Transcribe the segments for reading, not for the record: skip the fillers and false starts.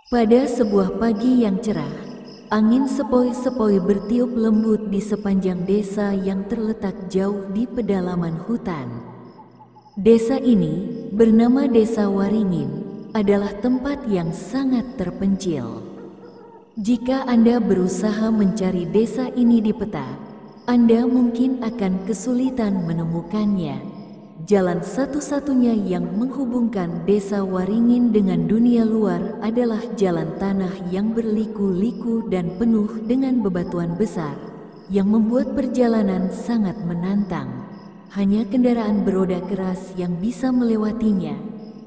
Pada sebuah pagi yang cerah, angin sepoi-sepoi bertiup lembut di sepanjang desa yang terletak jauh di pedalaman hutan. Desa ini, bernama Desa Waringin, adalah tempat yang sangat terpencil. Jika Anda berusaha mencari desa ini di peta, Anda mungkin akan kesulitan menemukannya. Jalan satu-satunya yang menghubungkan Desa Waringin dengan dunia luar adalah jalan tanah yang berliku-liku dan penuh dengan bebatuan besar, yang membuat perjalanan sangat menantang. Hanya kendaraan beroda keras yang bisa melewatinya,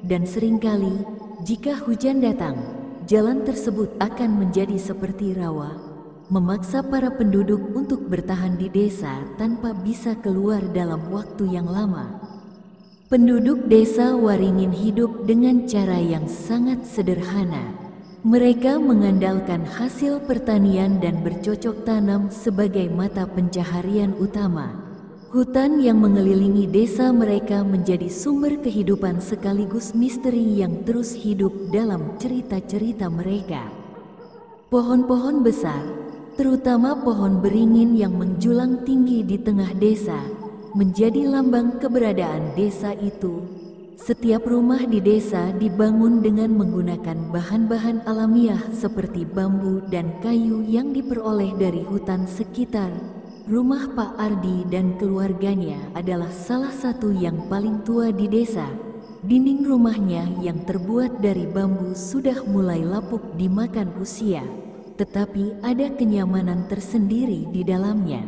dan seringkali, jika hujan datang, jalan tersebut akan menjadi seperti rawa, memaksa para penduduk untuk bertahan di desa tanpa bisa keluar dalam waktu yang lama. Penduduk desa Waringin hidup dengan cara yang sangat sederhana. Mereka mengandalkan hasil pertanian dan bercocok tanam sebagai mata pencaharian utama. Hutan yang mengelilingi desa mereka menjadi sumber kehidupan sekaligus misteri yang terus hidup dalam cerita-cerita mereka. Pohon-pohon besar, terutama pohon beringin yang menjulang tinggi di tengah desa, menjadi lambang keberadaan desa itu. Setiap rumah di desa dibangun dengan menggunakan bahan-bahan alamiah seperti bambu dan kayu yang diperoleh dari hutan sekitar. Rumah Pak Ardi dan keluarganya adalah salah satu yang paling tua di desa. Dinding rumahnya yang terbuat dari bambu sudah mulai lapuk dimakan usia, tetapi ada kenyamanan tersendiri di dalamnya.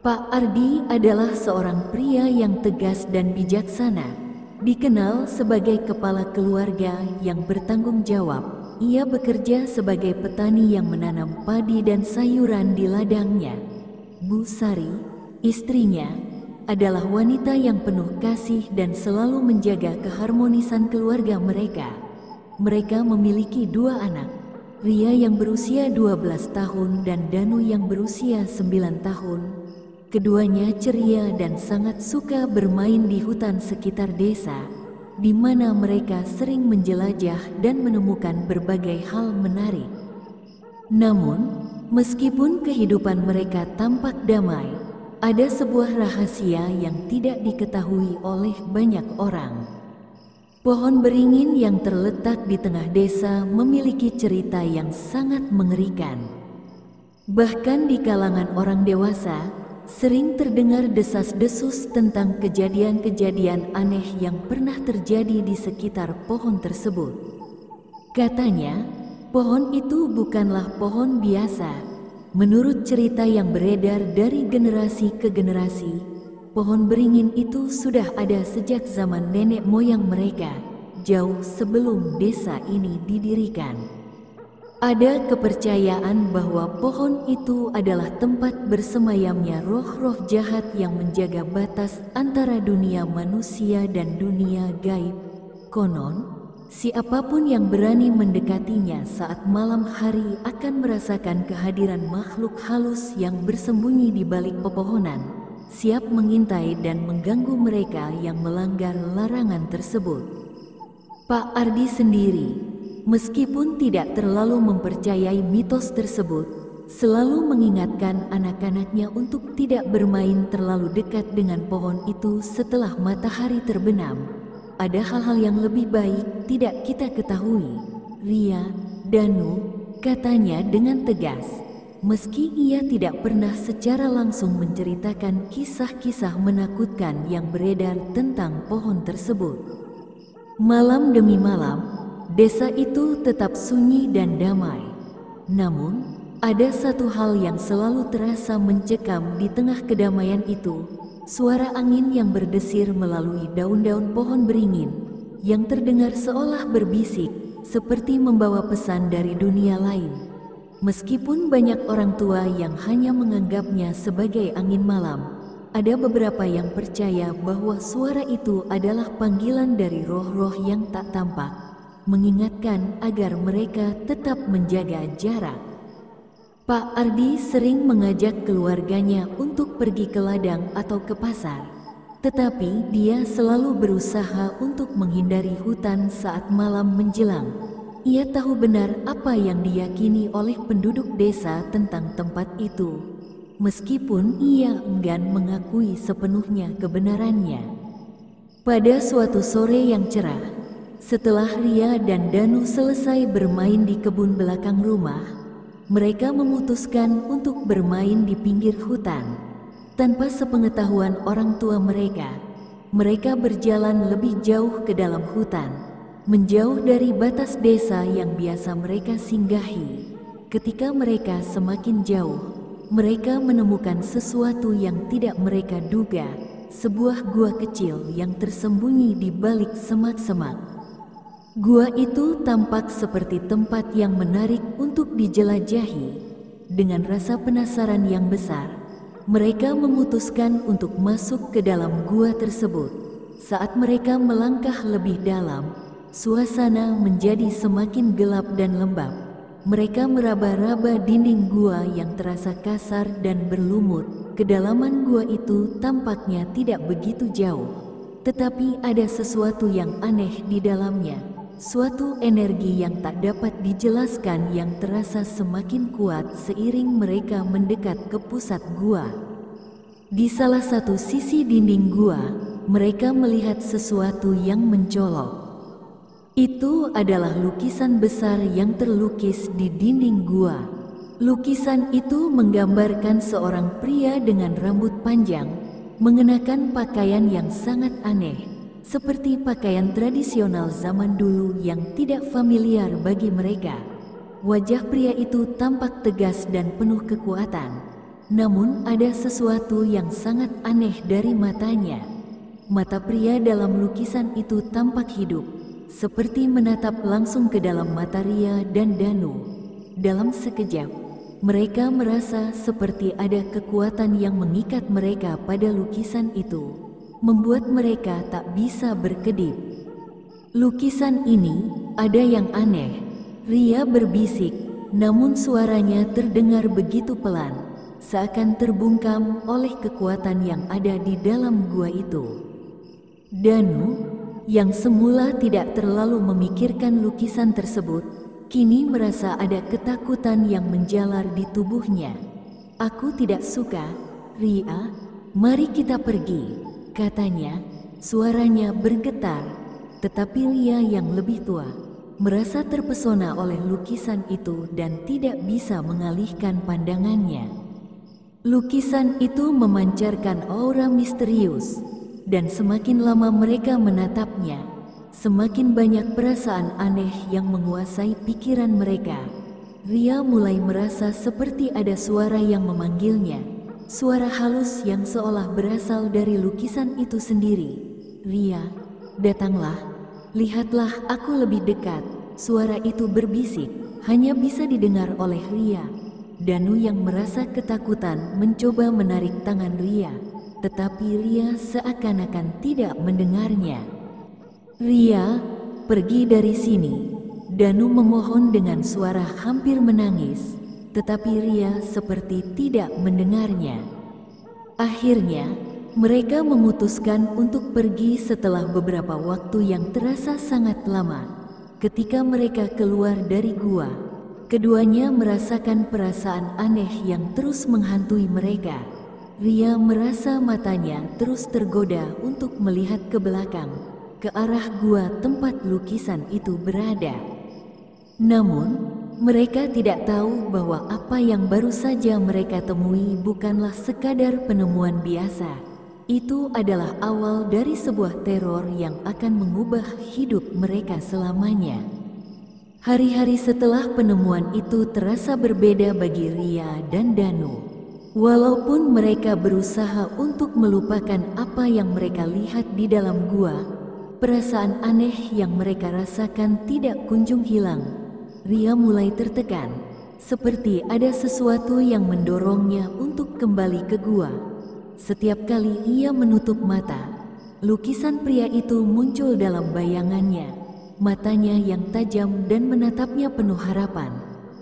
Pak Ardi adalah seorang pria yang tegas dan bijaksana, dikenal sebagai kepala keluarga yang bertanggung jawab. Ia bekerja sebagai petani yang menanam padi dan sayuran di ladangnya. Bu Sari, istrinya, adalah wanita yang penuh kasih dan selalu menjaga keharmonisan keluarga mereka. Mereka memiliki dua anak, Ria yang berusia 12 tahun dan Danu yang berusia 9 tahun. Keduanya ceria dan sangat suka bermain di hutan sekitar desa, di mana mereka sering menjelajah dan menemukan berbagai hal menarik. Namun, meskipun kehidupan mereka tampak damai, ada sebuah rahasia yang tidak diketahui oleh banyak orang. Pohon beringin yang terletak di tengah desa memiliki cerita yang sangat mengerikan. Bahkan di kalangan orang dewasa, sering terdengar desas-desus tentang kejadian-kejadian aneh yang pernah terjadi di sekitar pohon tersebut. Katanya, pohon itu bukanlah pohon biasa. Menurut cerita yang beredar dari generasi ke generasi, pohon beringin itu sudah ada sejak zaman nenek moyang mereka, jauh sebelum desa ini didirikan. Ada kepercayaan bahwa pohon itu adalah tempat bersemayamnya roh-roh jahat yang menjaga batas antara dunia manusia dan dunia gaib. Konon, siapapun yang berani mendekatinya saat malam hari akan merasakan kehadiran makhluk halus yang bersembunyi di balik pepohonan, siap mengintai dan mengganggu mereka yang melanggar larangan tersebut. Pak Ardi sendiri, meskipun tidak terlalu mempercayai mitos tersebut, selalu mengingatkan anak-anaknya untuk tidak bermain terlalu dekat dengan pohon itu setelah matahari terbenam. Ada hal-hal yang lebih baik tidak kita ketahui. Ria, Danu, katanya dengan tegas, meski ia tidak pernah secara langsung menceritakan kisah-kisah menakutkan yang beredar tentang pohon tersebut. Malam demi malam, desa itu tetap sunyi dan damai. Namun, ada satu hal yang selalu terasa mencekam di tengah kedamaian itu, suara angin yang berdesir melalui daun-daun pohon beringin, yang terdengar seolah berbisik, seperti membawa pesan dari dunia lain. Meskipun banyak orang tua yang hanya menganggapnya sebagai angin malam, ada beberapa yang percaya bahwa suara itu adalah panggilan dari roh-roh yang tak tampak, mengingatkan agar mereka tetap menjaga jarak. Pak Ardi sering mengajak keluarganya untuk pergi ke ladang atau ke pasar, tetapi dia selalu berusaha untuk menghindari hutan saat malam menjelang. Ia tahu benar apa yang diyakini oleh penduduk desa tentang tempat itu, meskipun ia enggan mengakui sepenuhnya kebenarannya. Pada suatu sore yang cerah, setelah Ria dan Danu selesai bermain di kebun belakang rumah, mereka memutuskan untuk bermain di pinggir hutan. Tanpa sepengetahuan orang tua mereka, mereka berjalan lebih jauh ke dalam hutan, menjauh dari batas desa yang biasa mereka singgahi. Ketika mereka semakin jauh, mereka menemukan sesuatu yang tidak mereka duga, sebuah gua kecil yang tersembunyi di balik semak-semak. Gua itu tampak seperti tempat yang menarik untuk dijelajahi. Dengan rasa penasaran yang besar, mereka memutuskan untuk masuk ke dalam gua tersebut. Saat mereka melangkah lebih dalam, suasana menjadi semakin gelap dan lembab. Mereka meraba-raba dinding gua yang terasa kasar dan berlumut. Kedalaman gua itu tampaknya tidak begitu jauh, tetapi ada sesuatu yang aneh di dalamnya. Suatu energi yang tak dapat dijelaskan yang terasa semakin kuat seiring mereka mendekat ke pusat gua. Di salah satu sisi dinding gua, mereka melihat sesuatu yang mencolok. Itu adalah lukisan besar yang terlukis di dinding gua. Lukisan itu menggambarkan seorang pria dengan rambut panjang, mengenakan pakaian yang sangat aneh, seperti pakaian tradisional zaman dulu yang tidak familiar bagi mereka. Wajah pria itu tampak tegas dan penuh kekuatan, namun ada sesuatu yang sangat aneh dari matanya. Mata pria dalam lukisan itu tampak hidup, seperti menatap langsung ke dalam mata Ria dan Danu. Dalam sekejap, mereka merasa seperti ada kekuatan yang mengikat mereka pada lukisan itu, membuat mereka tak bisa berkedip. Lukisan ini ada yang aneh, Ria berbisik, namun suaranya terdengar begitu pelan, seakan terbungkam oleh kekuatan yang ada di dalam gua itu. Danu, yang semula tidak terlalu memikirkan lukisan tersebut, kini merasa ada ketakutan yang menjalar di tubuhnya. "Aku tidak suka, Ria, mari kita pergi," katanya. Suaranya bergetar, tetapi Ria yang lebih tua merasa terpesona oleh lukisan itu dan tidak bisa mengalihkan pandangannya. Lukisan itu memancarkan aura misterius, dan semakin lama mereka menatapnya, semakin banyak perasaan aneh yang menguasai pikiran mereka. Ria mulai merasa seperti ada suara yang memanggilnya, suara halus yang seolah berasal dari lukisan itu sendiri. "Ria, datanglah, lihatlah aku lebih dekat." Suara itu berbisik, hanya bisa didengar oleh Ria. Danu yang merasa ketakutan mencoba menarik tangan Ria, tetapi Ria seakan-akan tidak mendengarnya. "Ria, pergi dari sini," Danu memohon dengan suara hampir menangis, tetapi Ria seperti tidak mendengarnya. Akhirnya, mereka memutuskan untuk pergi setelah beberapa waktu yang terasa sangat lama. Ketika mereka keluar dari gua, keduanya merasakan perasaan aneh yang terus menghantui mereka. Ria merasa matanya terus tergoda untuk melihat ke belakang, ke arah gua tempat lukisan itu berada. Namun, mereka tidak tahu bahwa apa yang baru saja mereka temui bukanlah sekadar penemuan biasa. Itu adalah awal dari sebuah teror yang akan mengubah hidup mereka selamanya. Hari-hari setelah penemuan itu terasa berbeda bagi Ria dan Danu. Walaupun mereka berusaha untuk melupakan apa yang mereka lihat di dalam gua, perasaan aneh yang mereka rasakan tidak kunjung hilang. Ria mulai tertekan, seperti ada sesuatu yang mendorongnya untuk kembali ke gua. Setiap kali ia menutup mata, lukisan pria itu muncul dalam bayangannya. Matanya yang tajam dan menatapnya penuh harapan,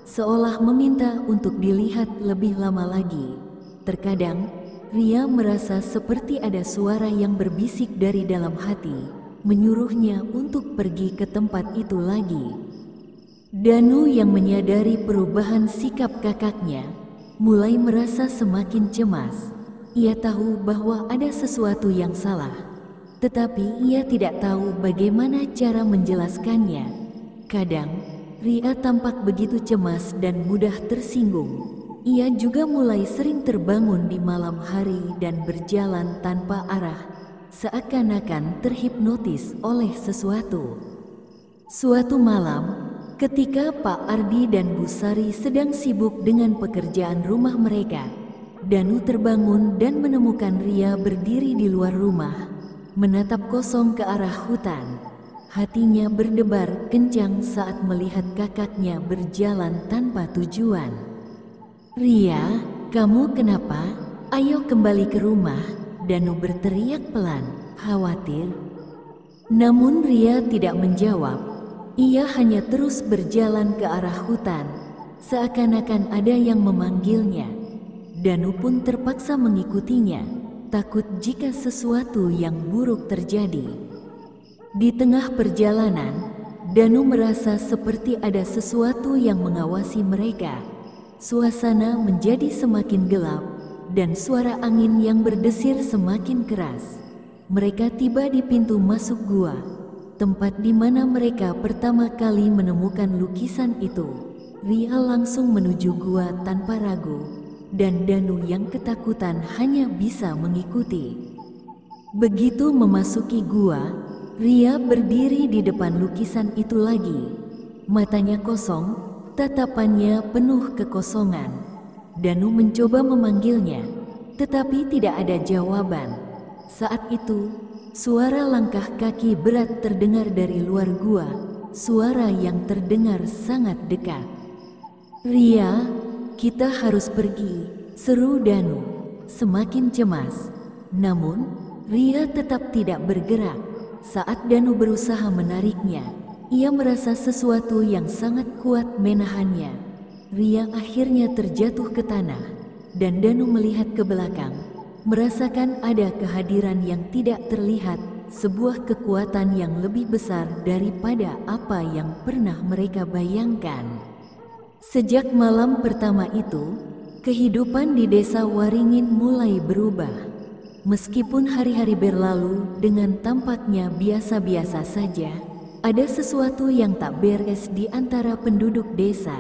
seolah meminta untuk dilihat lebih lama lagi. Terkadang, Ria merasa seperti ada suara yang berbisik dari dalam hati, menyuruhnya untuk pergi ke tempat itu lagi. Danu yang menyadari perubahan sikap kakaknya, mulai merasa semakin cemas. Ia tahu bahwa ada sesuatu yang salah, tetapi ia tidak tahu bagaimana cara menjelaskannya. Kadang, Ria tampak begitu cemas dan mudah tersinggung. Ia juga mulai sering terbangun di malam hari dan berjalan tanpa arah, seakan-akan terhipnotis oleh sesuatu. Suatu malam, ketika Pak Ardi dan Bu Sari sedang sibuk dengan pekerjaan rumah mereka, Danu terbangun dan menemukan Ria berdiri di luar rumah, menatap kosong ke arah hutan. Hatinya berdebar kencang saat melihat kakaknya berjalan tanpa tujuan. "Ria, kamu kenapa? Ayo kembali ke rumah," Danu berteriak pelan, khawatir. Namun Ria tidak menjawab. Ia hanya terus berjalan ke arah hutan, seakan-akan ada yang memanggilnya. Danu pun terpaksa mengikutinya, takut jika sesuatu yang buruk terjadi. Di tengah perjalanan, Danu merasa seperti ada sesuatu yang mengawasi mereka. Suasana menjadi semakin gelap, dan suara angin yang berdesir semakin keras. Mereka tiba di pintu masuk gua, tempat di mana mereka pertama kali menemukan lukisan itu. Ria langsung menuju gua tanpa ragu, dan Danu yang ketakutan hanya bisa mengikuti. Begitu memasuki gua, Ria berdiri di depan lukisan itu lagi. Matanya kosong, tatapannya penuh kekosongan. Danu mencoba memanggilnya, tetapi tidak ada jawaban. Saat itu, suara langkah kaki berat terdengar dari luar gua, suara yang terdengar sangat dekat. "Ria, kita harus pergi," seru Danu, semakin cemas. Namun, Ria tetap tidak bergerak. Saat Danu berusaha menariknya, ia merasa sesuatu yang sangat kuat menahannya. Ria akhirnya terjatuh ke tanah, dan Danu melihat ke belakang, merasakan ada kehadiran yang tidak terlihat, sebuah kekuatan yang lebih besar daripada apa yang pernah mereka bayangkan. Sejak malam pertama itu, kehidupan di desa Waringin mulai berubah. Meskipun hari-hari berlalu dengan tampaknya biasa-biasa saja, ada sesuatu yang tak beres di antara penduduk desa.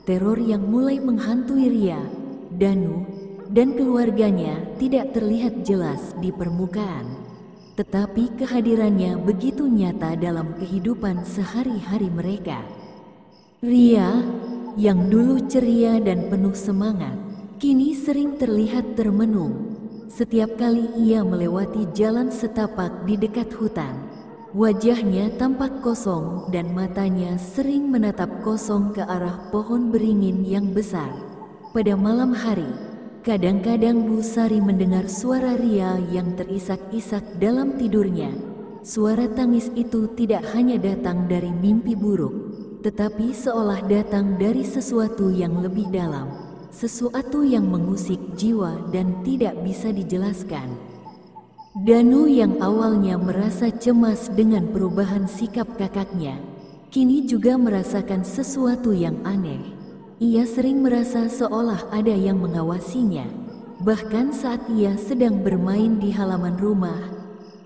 Teror yang mulai menghantui Ria, Danu, dan keluarganya tidak terlihat jelas di permukaan. Tetapi kehadirannya begitu nyata dalam kehidupan sehari-hari mereka. Ria, yang dulu ceria dan penuh semangat, kini sering terlihat termenung. Setiap kali ia melewati jalan setapak di dekat hutan, wajahnya tampak kosong dan matanya sering menatap kosong ke arah pohon beringin yang besar. Pada malam hari, kadang-kadang Bu Sari mendengar suara Ria yang terisak-isak dalam tidurnya. Suara tangis itu tidak hanya datang dari mimpi buruk, tetapi seolah datang dari sesuatu yang lebih dalam. Sesuatu yang mengusik jiwa dan tidak bisa dijelaskan. Danu yang awalnya merasa cemas dengan perubahan sikap kakaknya, kini juga merasakan sesuatu yang aneh. Ia sering merasa seolah ada yang mengawasinya. Bahkan saat ia sedang bermain di halaman rumah,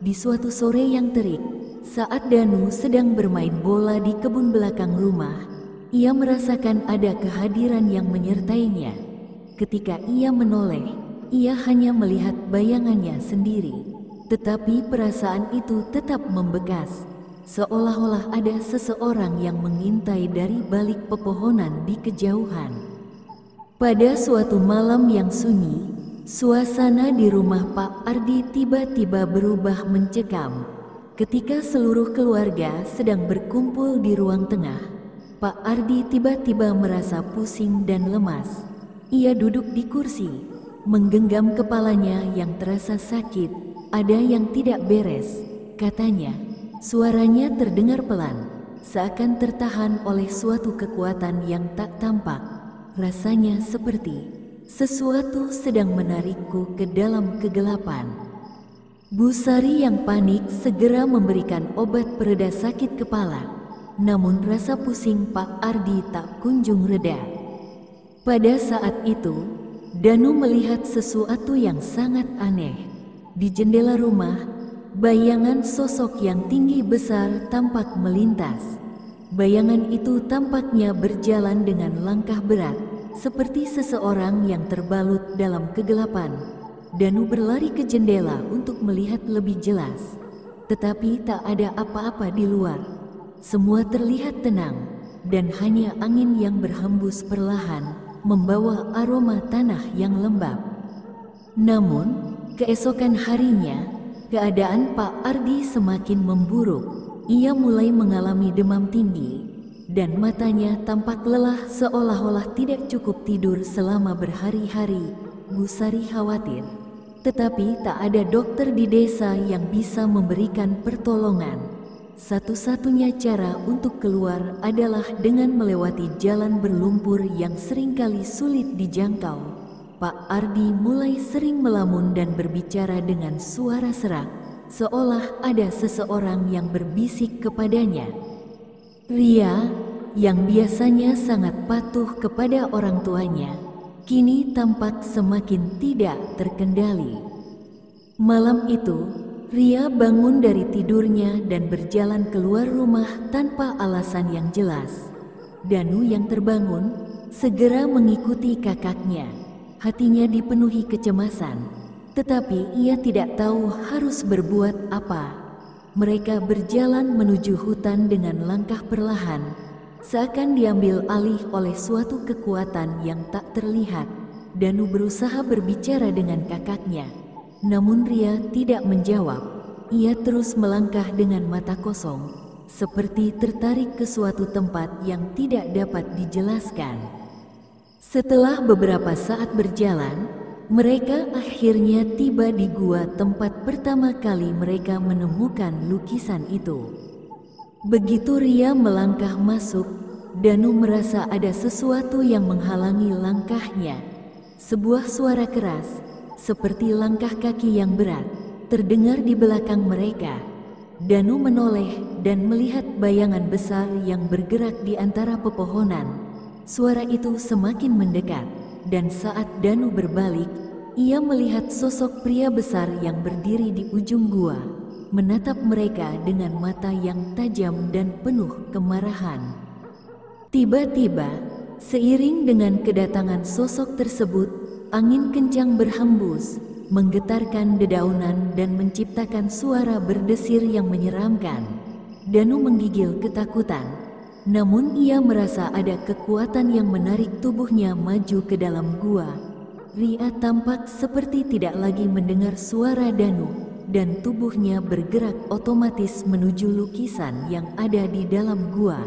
di suatu sore yang terik, saat Danu sedang bermain bola di kebun belakang rumah, ia merasakan ada kehadiran yang menyertainya. Ketika ia menoleh, ia hanya melihat bayangannya sendiri. Tetapi perasaan itu tetap membekas, seolah-olah ada seseorang yang mengintai dari balik pepohonan di kejauhan. Pada suatu malam yang sunyi, suasana di rumah Pak Ardi tiba-tiba berubah mencekam. Ketika seluruh keluarga sedang berkumpul di ruang tengah, Pak Ardi tiba-tiba merasa pusing dan lemas. Ia duduk di kursi, menggenggam kepalanya yang terasa sakit. "Ada yang tidak beres," katanya. Suaranya terdengar pelan, seakan tertahan oleh suatu kekuatan yang tak tampak. Rasanya seperti sesuatu sedang menarikku ke dalam kegelapan. Bu Sari yang panik segera memberikan obat pereda sakit kepala. namun rasa pusing Pak Ardi tak kunjung reda. Pada saat itu, Danu melihat sesuatu yang sangat aneh. Di jendela rumah, bayangan sosok yang tinggi besar tampak melintas. Bayangan itu tampaknya berjalan dengan langkah berat, seperti seseorang yang terbalut dalam kegelapan. Danu berlari ke jendela untuk melihat lebih jelas, tetapi tak ada apa-apa di luar. Semua terlihat tenang, dan hanya angin yang berhembus perlahan membawa aroma tanah yang lembab. Namun, keesokan harinya, keadaan Pak Ardi semakin memburuk. Ia mulai mengalami demam tinggi, dan matanya tampak lelah seolah-olah tidak cukup tidur selama berhari-hari. Bu Sari khawatir. Tetapi tak ada dokter di desa yang bisa memberikan pertolongan. Satu-satunya cara untuk keluar adalah dengan melewati jalan berlumpur yang seringkali sulit dijangkau. Pak Ardi mulai sering melamun dan berbicara dengan suara serak, seolah ada seseorang yang berbisik kepadanya. Ria, yang biasanya sangat patuh kepada orang tuanya, kini tampak semakin tidak terkendali. Malam itu, Ria bangun dari tidurnya dan berjalan keluar rumah tanpa alasan yang jelas. Danu yang terbangun segera mengikuti kakaknya. Hatinya dipenuhi kecemasan, tetapi ia tidak tahu harus berbuat apa. Mereka berjalan menuju hutan dengan langkah perlahan, seakan diambil alih oleh suatu kekuatan yang tak terlihat. Danu berusaha berbicara dengan kakaknya, namun Ria tidak menjawab. Ia terus melangkah dengan mata kosong, seperti tertarik ke suatu tempat yang tidak dapat dijelaskan. Setelah beberapa saat berjalan, mereka akhirnya tiba di gua tempat pertama kali mereka menemukan lukisan itu. Begitu Ria melangkah masuk, Danu merasa ada sesuatu yang menghalangi langkahnya. Sebuah suara keras, seperti langkah kaki yang berat, terdengar di belakang mereka. Danu menoleh dan melihat bayangan besar yang bergerak di antara pepohonan. Suara itu semakin mendekat, dan saat Danu berbalik, ia melihat sosok pria besar yang berdiri di ujung gua, menatap mereka dengan mata yang tajam dan penuh kemarahan. Tiba-tiba, seiring dengan kedatangan sosok tersebut, angin kencang berhembus, menggetarkan dedaunan dan menciptakan suara berdesir yang menyeramkan. Danu menggigil ketakutan, namun ia merasa ada kekuatan yang menarik tubuhnya maju ke dalam gua. Ria tampak seperti tidak lagi mendengar suara Danu, dan tubuhnya bergerak otomatis menuju lukisan yang ada di dalam gua.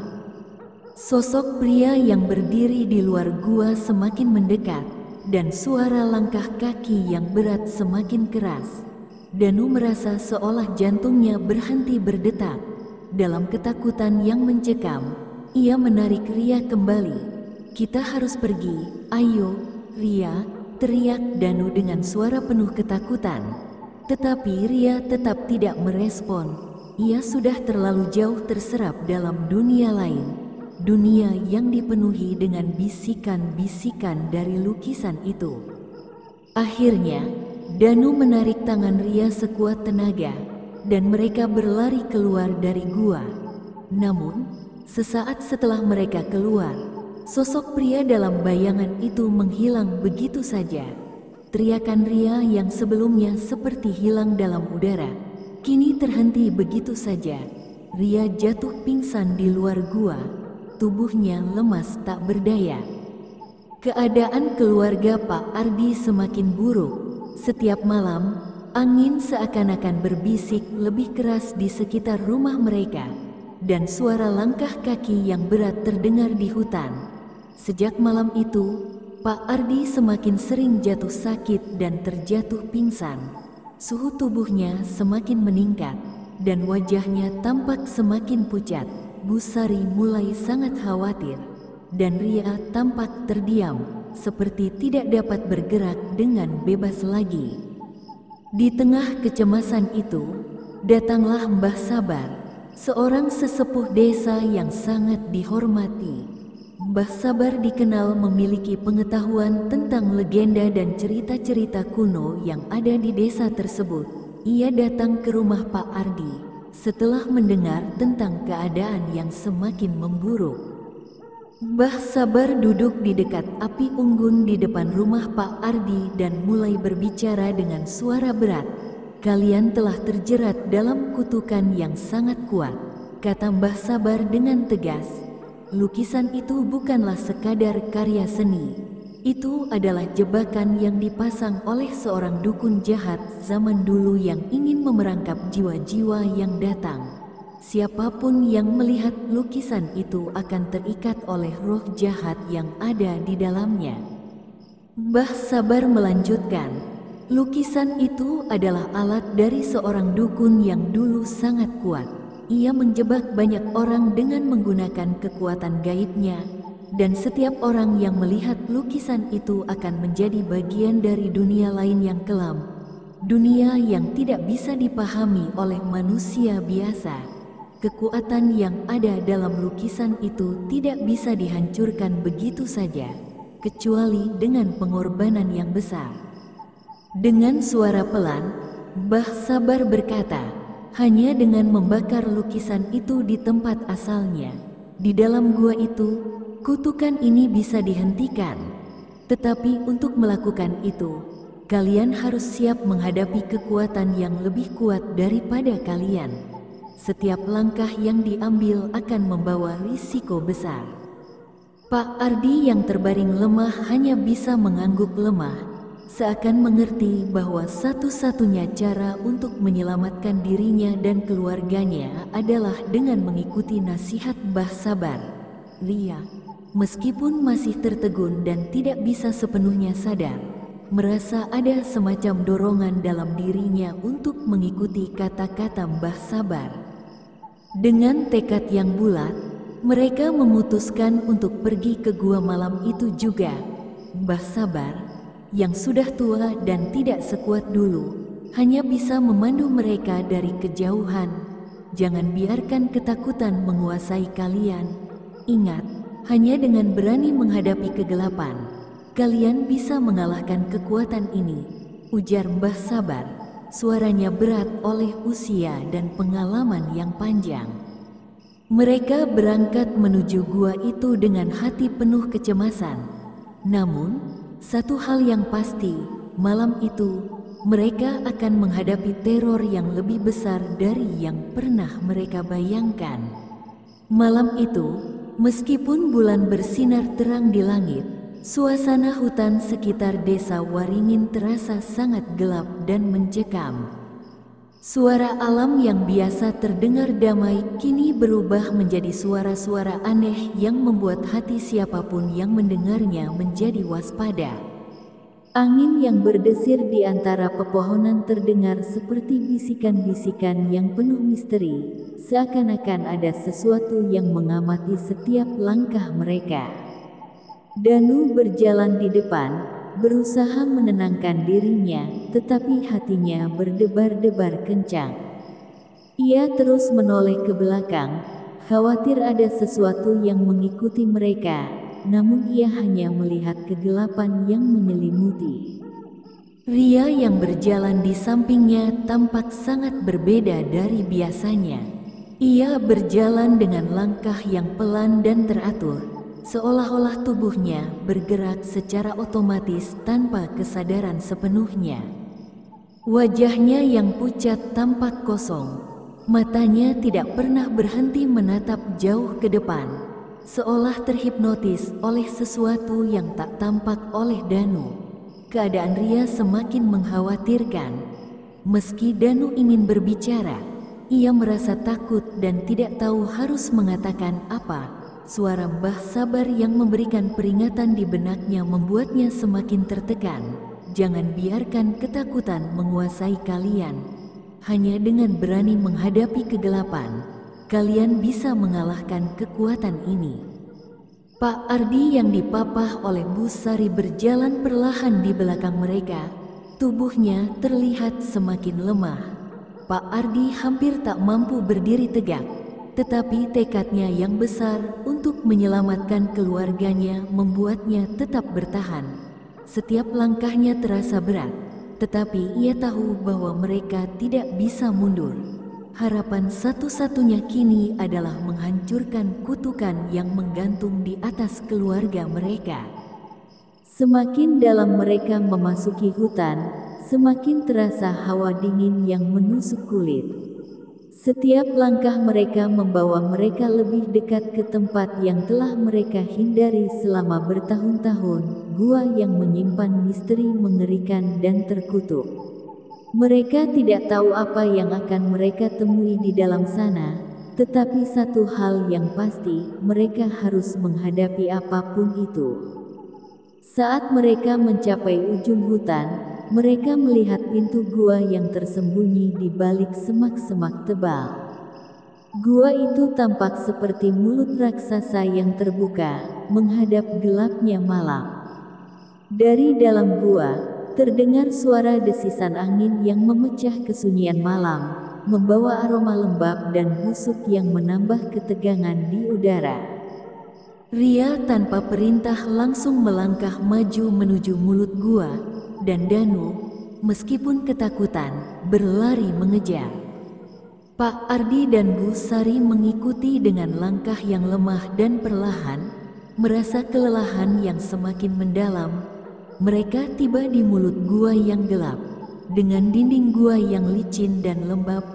Sosok pria yang berdiri di luar gua semakin mendekat, dan suara langkah kaki yang berat semakin keras. Danu merasa seolah jantungnya berhenti berdetak. Dalam ketakutan yang mencekam, ia menarik Ria kembali. "Kita harus pergi, ayo, Ria," teriak Danu dengan suara penuh ketakutan. Tetapi Ria tetap tidak merespon. Ia sudah terlalu jauh terserap dalam dunia lain, dunia yang dipenuhi dengan bisikan-bisikan dari lukisan itu. Akhirnya, Danu menarik tangan Ria sekuat tenaga, dan mereka berlari keluar dari gua. Namun, sesaat setelah mereka keluar, sosok pria dalam bayangan itu menghilang begitu saja. Teriakan Ria yang sebelumnya seperti hilang dalam udara, kini terhenti begitu saja. Ria jatuh pingsan di luar gua, tubuhnya lemas tak berdaya. Keadaan keluarga Pak Ardi semakin buruk. Setiap malam, angin seakan-akan berbisik lebih keras di sekitar rumah mereka, dan suara langkah kaki yang berat terdengar di hutan. Sejak malam itu, Pak Ardi semakin sering jatuh sakit dan terjatuh pingsan. Suhu tubuhnya semakin meningkat, dan wajahnya tampak semakin pucat. Bu Sari mulai sangat khawatir, dan Ria tampak terdiam, seperti tidak dapat bergerak dengan bebas lagi. Di tengah kecemasan itu, datanglah Mbah Sabar. seorang sesepuh desa yang sangat dihormati. Mbah Sabar dikenal memiliki pengetahuan tentang legenda dan cerita-cerita kuno yang ada di desa tersebut. Ia datang ke rumah Pak Ardi setelah mendengar tentang keadaan yang semakin memburuk. Mbah Sabar duduk di dekat api unggun di depan rumah Pak Ardi dan mulai berbicara dengan suara berat. "Kalian telah terjerat dalam kutukan yang sangat kuat," kata Mbah Sabar dengan tegas. "Lukisan itu bukanlah sekadar karya seni. Itu adalah jebakan yang dipasang oleh seorang dukun jahat zaman dulu yang ingin memerangkap jiwa-jiwa yang datang. Siapapun yang melihat lukisan itu akan terikat oleh roh jahat yang ada di dalamnya." Mbah Sabar melanjutkan, "Lukisan itu adalah alat dari seorang dukun yang dulu sangat kuat. Ia menjebak banyak orang dengan menggunakan kekuatan gaibnya, dan setiap orang yang melihat lukisan itu akan menjadi bagian dari dunia lain yang kelam, dunia yang tidak bisa dipahami oleh manusia biasa. Kekuatan yang ada dalam lukisan itu tidak bisa dihancurkan begitu saja, kecuali dengan pengorbanan yang besar." Dengan suara pelan, Mbah Sabar berkata, "Hanya dengan membakar lukisan itu di tempat asalnya, di dalam gua itu, kutukan ini bisa dihentikan. Tetapi untuk melakukan itu, kalian harus siap menghadapi kekuatan yang lebih kuat daripada kalian. Setiap langkah yang diambil akan membawa risiko besar." Pak Ardi yang terbaring lemah hanya bisa mengangguk lemah, seakan mengerti bahwa satu-satunya cara untuk menyelamatkan dirinya dan keluarganya adalah dengan mengikuti nasihat Mbah Sabar. Ria, meskipun masih tertegun dan tidak bisa sepenuhnya sadar, merasa ada semacam dorongan dalam dirinya untuk mengikuti kata-kata Mbah Sabar. Dengan tekad yang bulat, mereka memutuskan untuk pergi ke gua malam itu juga. Mbah Sabar, yang sudah tua dan tidak sekuat dulu, hanya bisa memandu mereka dari kejauhan. "Jangan biarkan ketakutan menguasai kalian. Ingat, hanya dengan berani menghadapi kegelapan, kalian bisa mengalahkan kekuatan ini," ujar Mbah Sabar. Suaranya berat oleh usia dan pengalaman yang panjang. Mereka berangkat menuju gua itu dengan hati penuh kecemasan. Namun, satu hal yang pasti, malam itu, mereka akan menghadapi teror yang lebih besar dari yang pernah mereka bayangkan. Malam itu, meskipun bulan bersinar terang di langit, suasana hutan sekitar desa Waringin terasa sangat gelap dan mencekam. Suara alam yang biasa terdengar damai kini berubah menjadi suara-suara aneh yang membuat hati siapapun yang mendengarnya menjadi waspada. Angin yang berdesir di antara pepohonan terdengar seperti bisikan-bisikan yang penuh misteri, seakan-akan ada sesuatu yang mengamati setiap langkah mereka. Danu berjalan di depan, berusaha menenangkan dirinya, tetapi hatinya berdebar-debar kencang. Ia terus menoleh ke belakang, khawatir ada sesuatu yang mengikuti mereka, namun ia hanya melihat kegelapan yang menyelimuti. Ria yang berjalan di sampingnya tampak sangat berbeda dari biasanya. Ia berjalan dengan langkah yang pelan dan teratur, seolah-olah tubuhnya bergerak secara otomatis tanpa kesadaran sepenuhnya. Wajahnya yang pucat tampak kosong, matanya tidak pernah berhenti menatap jauh ke depan, seolah terhipnotis oleh sesuatu yang tak tampak oleh Danu. Keadaan Ria semakin mengkhawatirkan. Meski Danu ingin berbicara, ia merasa takut dan tidak tahu harus mengatakan apa. Suara Mbah Sabar yang memberikan peringatan di benaknya membuatnya semakin tertekan. Jangan biarkan ketakutan menguasai kalian. Hanya dengan berani menghadapi kegelapan, kalian bisa mengalahkan kekuatan ini. Pak Ardi yang dipapah oleh Bu Sari berjalan perlahan di belakang mereka. Tubuhnya terlihat semakin lemah. Pak Ardi hampir tak mampu berdiri tegak. tetapi tekadnya yang besar untuk menyelamatkan keluarganya membuatnya tetap bertahan. Setiap langkahnya terasa berat, tetapi ia tahu bahwa mereka tidak bisa mundur. Harapan satu-satunya kini adalah menghancurkan kutukan yang menggantung di atas keluarga mereka. Semakin dalam mereka memasuki hutan, semakin terasa hawa dingin yang menusuk kulit. Setiap langkah mereka membawa mereka lebih dekat ke tempat yang telah mereka hindari selama bertahun-tahun, gua yang menyimpan misteri mengerikan dan terkutuk. Mereka tidak tahu apa yang akan mereka temui di dalam sana, tetapi satu hal yang pasti, mereka harus menghadapi apapun itu. Saat mereka mencapai ujung hutan, mereka melihat pintu gua yang tersembunyi di balik semak-semak tebal. Gua itu tampak seperti mulut raksasa yang terbuka, menghadap gelapnya malam. Dari dalam gua, terdengar suara desisan angin yang memecah kesunyian malam, membawa aroma lembab dan busuk yang menambah ketegangan di udara. Ria tanpa perintah langsung melangkah maju menuju mulut gua, dan Danu, meskipun ketakutan, berlari mengejar. Pak Ardi dan Bu Sari mengikuti dengan langkah yang lemah dan perlahan, merasa kelelahan yang semakin mendalam. Mereka tiba di mulut gua yang gelap, dengan dinding gua yang licin dan lembab.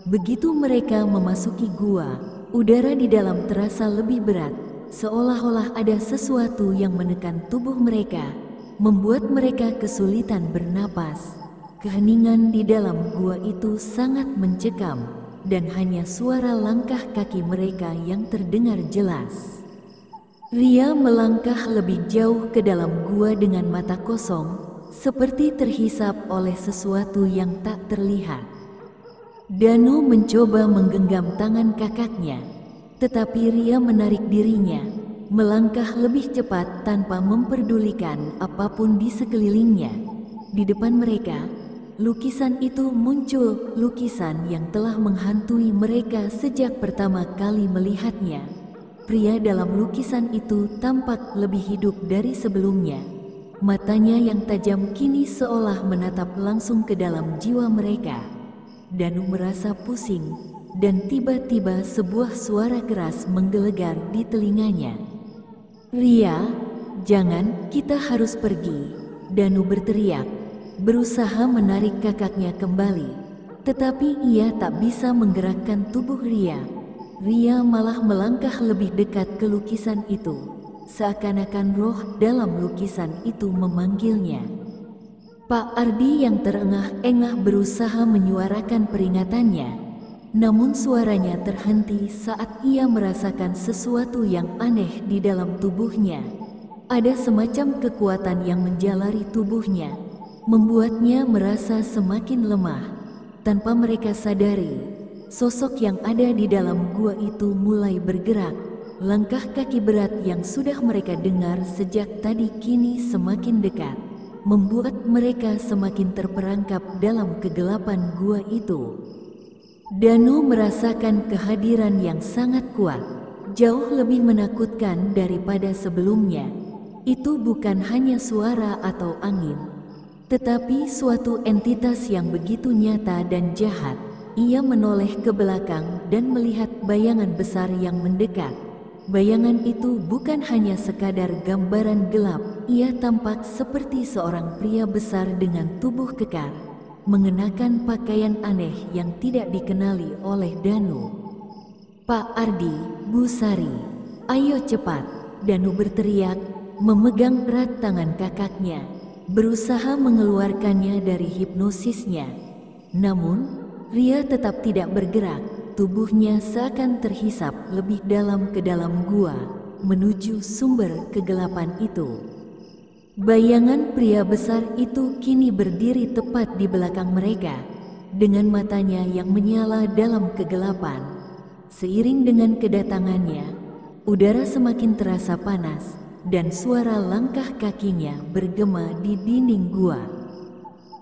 Begitu mereka memasuki gua, udara di dalam terasa lebih berat, seolah-olah ada sesuatu yang menekan tubuh mereka, membuat mereka kesulitan bernapas. Keheningan di dalam gua itu sangat mencekam, dan hanya suara langkah kaki mereka yang terdengar jelas. Ria melangkah lebih jauh ke dalam gua dengan mata kosong, seperti terhisap oleh sesuatu yang tak terlihat. Danu mencoba menggenggam tangan kakaknya, tetapi Ria menarik dirinya, melangkah lebih cepat tanpa memperdulikan apapun di sekelilingnya. Di depan mereka, lukisan itu muncul, lukisan yang telah menghantui mereka sejak pertama kali melihatnya. Pria dalam lukisan itu tampak lebih hidup dari sebelumnya. Matanya yang tajam kini seolah menatap langsung ke dalam jiwa mereka. Danu merasa pusing, dan tiba-tiba sebuah suara keras menggelegar di telinganya. "Ria, jangan, kita harus pergi," Danu berteriak, berusaha menarik kakaknya kembali. Tetapi ia tak bisa menggerakkan tubuh Ria. Ria malah melangkah lebih dekat ke lukisan itu, seakan-akan roh dalam lukisan itu memanggilnya. Pak Ardi yang terengah-engah berusaha menyuarakan peringatannya, namun suaranya terhenti saat ia merasakan sesuatu yang aneh di dalam tubuhnya. Ada semacam kekuatan yang menjalari tubuhnya, membuatnya merasa semakin lemah. Tanpa mereka sadari, sosok yang ada di dalam gua itu mulai bergerak. Langkah kaki berat yang sudah mereka dengar sejak tadi kini semakin dekat, membuat mereka semakin terperangkap dalam kegelapan gua itu. Danu merasakan kehadiran yang sangat kuat, jauh lebih menakutkan daripada sebelumnya. Itu bukan hanya suara atau angin, tetapi suatu entitas yang begitu nyata dan jahat. Ia menoleh ke belakang dan melihat bayangan besar yang mendekat. Bayangan itu bukan hanya sekadar gambaran gelap, ia tampak seperti seorang pria besar dengan tubuh kekar, mengenakan pakaian aneh yang tidak dikenali oleh Danu. "Pak Ardi, Bu Sari, ayo cepat," Danu berteriak, memegang erat tangan kakaknya, berusaha mengeluarkannya dari hipnosisnya. Namun, Ria tetap tidak bergerak. Tubuhnya seakan terhisap lebih dalam ke dalam gua, menuju sumber kegelapan itu. Bayangan pria besar itu kini berdiri tepat di belakang mereka, dengan matanya yang menyala dalam kegelapan. Seiring dengan kedatangannya, udara semakin terasa panas, dan suara langkah kakinya bergema di dinding gua.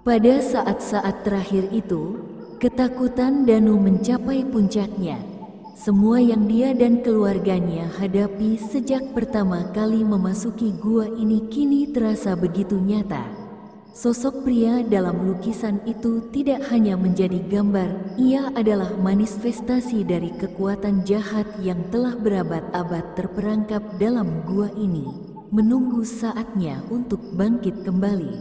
Pada saat-saat terakhir itu, ketakutan Danu mencapai puncaknya. Semua yang dia dan keluarganya hadapi sejak pertama kali memasuki gua ini kini terasa begitu nyata. Sosok pria dalam lukisan itu tidak hanya menjadi gambar, ia adalah manifestasi dari kekuatan jahat yang telah berabad-abad terperangkap dalam gua ini, menunggu saatnya untuk bangkit kembali.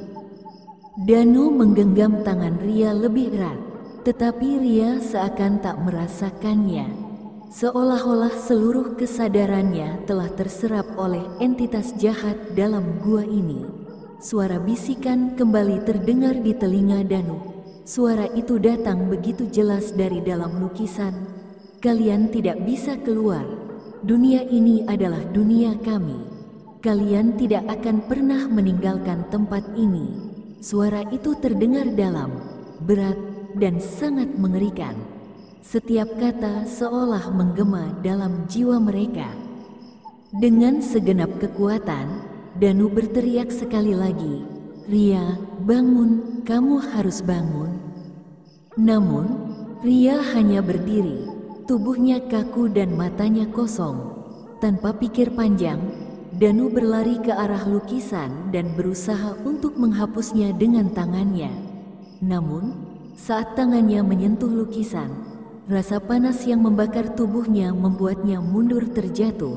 Danu menggenggam tangan Ria lebih erat, tetapi Ria seakan tak merasakannya. Seolah-olah seluruh kesadarannya telah terserap oleh entitas jahat dalam gua ini. Suara bisikan kembali terdengar di telinga Danu. Suara itu datang begitu jelas dari dalam lukisan. Kalian tidak bisa keluar. Dunia ini adalah dunia kami. Kalian tidak akan pernah meninggalkan tempat ini. Suara itu terdengar dalam, berat, dan sangat mengerikan. Setiap kata seolah menggema dalam jiwa mereka. Dengan segenap kekuatan, Danu berteriak sekali lagi, "Ria, bangun, kamu harus bangun." Namun, Ria hanya berdiri, tubuhnya kaku dan matanya kosong. Tanpa pikir panjang, Danu berlari ke arah lukisan dan berusaha untuk menghapusnya dengan tangannya. Namun, saat tangannya menyentuh lukisan, rasa panas yang membakar tubuhnya membuatnya mundur terjatuh.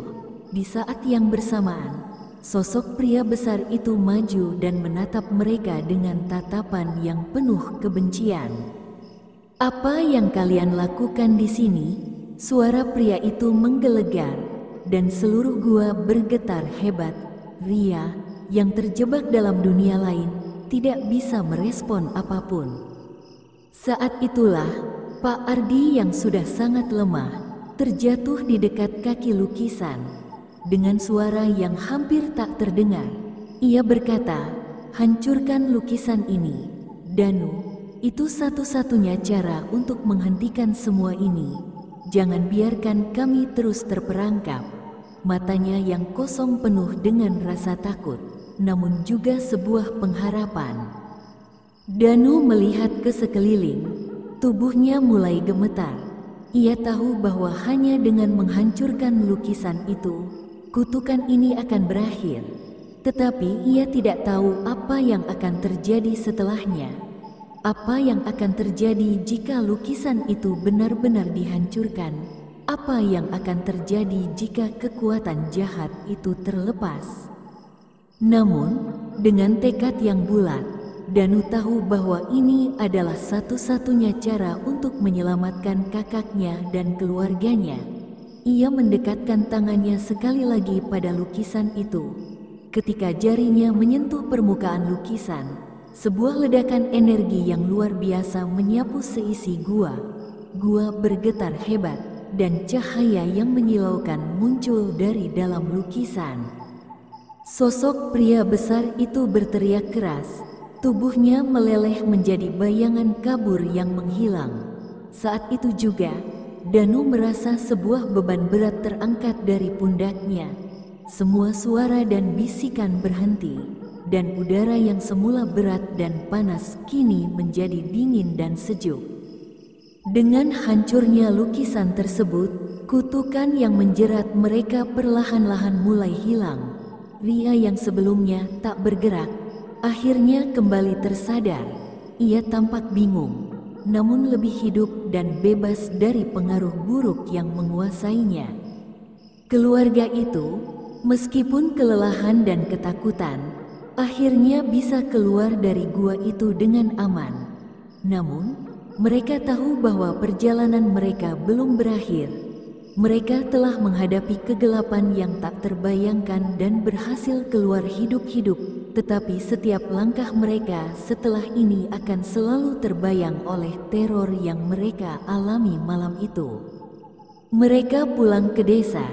Di saat yang bersamaan, sosok pria besar itu maju dan menatap mereka dengan tatapan yang penuh kebencian. "Apa yang kalian lakukan di sini?" Suara pria itu menggelegar. Dan seluruh gua bergetar hebat. Ria, yang terjebak dalam dunia lain, tidak bisa merespon apapun. Saat itulah, Pak Ardi yang sudah sangat lemah, terjatuh di dekat kaki lukisan. Dengan suara yang hampir tak terdengar, ia berkata, "Hancurkan lukisan ini, Danu. Itu satu-satunya cara untuk menghentikan semua ini. Jangan biarkan kami terus terperangkap." Matanya yang kosong penuh dengan rasa takut, namun juga sebuah pengharapan. Danu melihat ke sekeliling, tubuhnya mulai gemetar. Ia tahu bahwa hanya dengan menghancurkan lukisan itu, kutukan ini akan berakhir. Tetapi ia tidak tahu apa yang akan terjadi setelahnya. Apa yang akan terjadi jika lukisan itu benar-benar dihancurkan? Apa yang akan terjadi jika kekuatan jahat itu terlepas? Namun, dengan tekad yang bulat, Danu tahu bahwa ini adalah satu-satunya cara untuk menyelamatkan kakaknya dan keluarganya. Ia mendekatkan tangannya sekali lagi pada lukisan itu. Ketika jarinya menyentuh permukaan lukisan, sebuah ledakan energi yang luar biasa menyapu seisi gua. Gua bergetar hebat, dan cahaya yang menyilaukan muncul dari dalam lukisan. Sosok pria besar itu berteriak keras, tubuhnya meleleh menjadi bayangan kabur yang menghilang. Saat itu juga, Danu merasa sebuah beban berat terangkat dari pundaknya. Semua suara dan bisikan berhenti, dan udara yang semula berat dan panas kini menjadi dingin dan sejuk. Dengan hancurnya lukisan tersebut, kutukan yang menjerat mereka perlahan-lahan mulai hilang. Ria yang sebelumnya tak bergerak, akhirnya kembali tersadar. Ia tampak bingung, namun lebih hidup dan bebas dari pengaruh buruk yang menguasainya. Keluarga itu, meskipun kelelahan dan ketakutan, akhirnya bisa keluar dari gua itu dengan aman. Namun, mereka tahu bahwa perjalanan mereka belum berakhir. Mereka telah menghadapi kegelapan yang tak terbayangkan dan berhasil keluar hidup-hidup, tetapi setiap langkah mereka setelah ini akan selalu terbayang oleh teror yang mereka alami malam itu. Mereka pulang ke desa,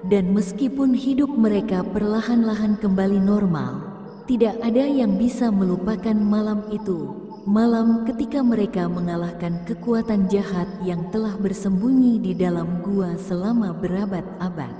dan meskipun hidup mereka perlahan-lahan kembali normal, tidak ada yang bisa melupakan malam itu. Malam ketika mereka mengalahkan kekuatan jahat yang telah bersembunyi di dalam gua selama berabad-abad.